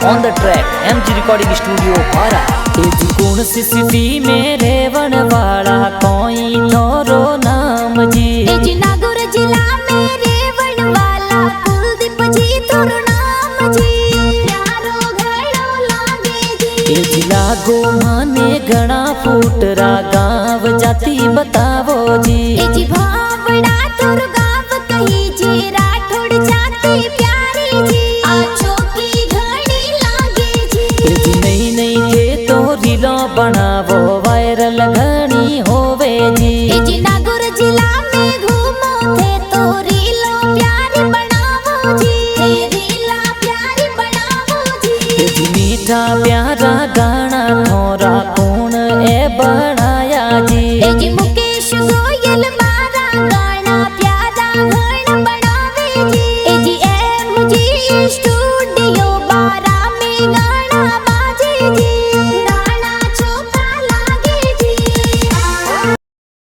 On the track MG recording studio पारा। तेजी कौन सी सिटी में रेवन वाला कोई थोरो नाम जी। तेजी नागौर जिला में रेवन वाला कुलदीप जी थोरो नाम जी। प्यारो घड़ो लागे जी। तेजी लागो माने घना फूटरा गाँव जाती बतावो जी। तेजी भावड़ा थोरो गाँव कही जी। राठौड़ जाती प्यारी जी। आँचों की घड़ी लागे जी। तेजी नई नई के तो रीलो बनावो वायरल घनी होवे जी। तेजी नागौर जिला में घूमो थे तो रीलो प्यारी बनावो जी। रीला प्यारी बनावो जी। तेजी मीठा प्यारा